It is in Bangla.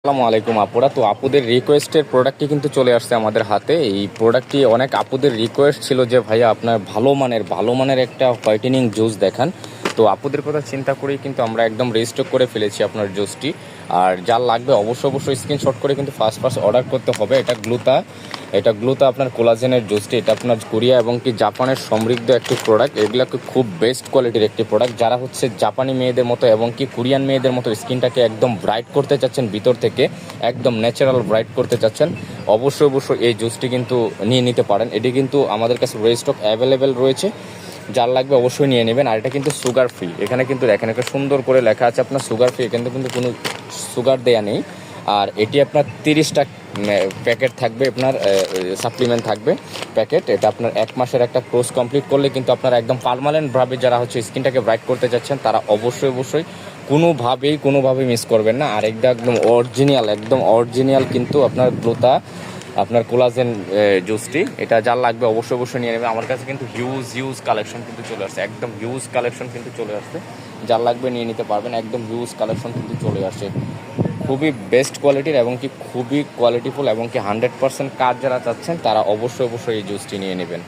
আসসালামু আলাইকুম আপুরা। তো আপুদের রিকোয়েস্টের প্রোডাক্টটি কিন্তু চলে আসছে আমাদের হাতে। এই প্রোডাক্টটি অনেক আপুদের রিকোয়েস্ট ছিল যে ভাইয়া আপনার ভালো মানের একটা হোয়াইটেনিং জুস দেখান। তো আপুদের কথা চিন্তা করেই কিন্তু আমরা একদম রেজিস্টার করে ফেলেছি আপনার জুসটি। আর যার লাগবে অবশ্যই স্ক্রিনশট করে কিন্তু ফার্স্ট অর্ডার করতে হবে। এটা গ্লুতা আপনার কোলাজেনের জুসটি। এটা আপনার কোরিয়া এবং কি জাপানের সমৃদ্ধ একটি প্রোডাক্ট। এগুলোকে খুব বেস্ট কোয়ালিটির একটি প্রোডাক্ট। যারা হচ্ছে জাপানি মেয়েদের মতো এবং কি কোরিয়ান মেয়েদের মতো স্কিনটাকে একদম ব্রাইট করতে চাচ্ছেন, ভিতর থেকে একদম ন্যাচারাল ব্রাইট করতে চাচ্ছেন, অবশ্যই এই জুসটি কিন্তু নিয়ে নিতে পারেন। এটি কিন্তু আমাদের কাছে রেস্টক অ্যাভেলেবেল রয়েছে। যার লাগবে অবশ্যই নিয়ে নেবেন। আর এটা কিন্তু সুগার ফ্রি। এখানে কিন্তু দেখেন একটা সুন্দর করে লেখা আছে আপনার সুগার ফ্রি। এখানে কিন্তু কোনো সুগার দেয়া নেই। আর এটি আপনার 30টা প্যাকেট থাকবে, আপনার সাপ্লিমেন্ট থাকবে প্যাকেট। এটা আপনার 1 মাসের একটা কোর্স কমপ্লিট করলে কিন্তু আপনারা একদম পার্মানেন্টভাবে যারা হচ্ছে স্কিনটাকে ব্রাইট করতে যাচ্ছেন তারা অবশ্যই কোনোভাবেই মিস করবেন না। আর এটা একদম অরিজিনাল কিন্তু আপনার গ্লুতা আপনার কোলাজেন জুসটি। এটা যার লাগবে অবশ্যই নিয়ে নেবে। আমার কাছে কিন্তু হিউজ কালেকশন কিন্তু চলে আসছে, একদম হিউজ কালেকশন কিন্তু চলে আসছে। যার লাগবে নিয়ে নিতে পারবেন। একদম হিউজ কালেকশন কিন্তু চলে আসে, খুবই বেস্ট কোয়ালিটির এবং কি খুবই কোয়ালিটিফুল এবং কি 100% কাজ যারা চাচ্ছেন তারা অবশ্যই এই জুসটি নিয়ে নেবেন।